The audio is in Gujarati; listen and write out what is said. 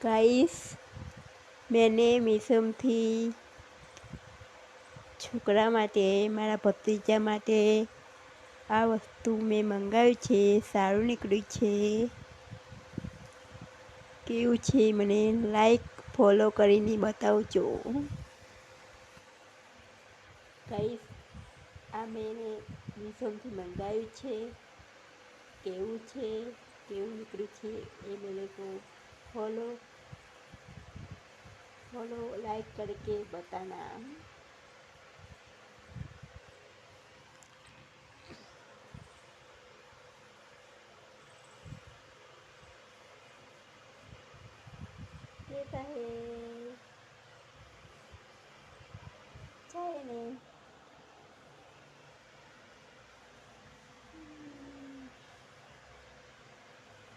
गाइस मैंने मीशोમાંથી છોકરા માટે મારા ભત્રીજા માટે આ વસ્તુ મેં મંગાવ્યું છે. સારું નીકળ્યું છે. કેવું છે મને લાઈક ફોલો કરીને બતાવજો. ગાઈસ આ મેં મીશોમાંથી મંગાવ્યું છે. કેવું છે, કેવું નીકળ્યું છે એ मेरे को फॉलो लाइक करके बताना.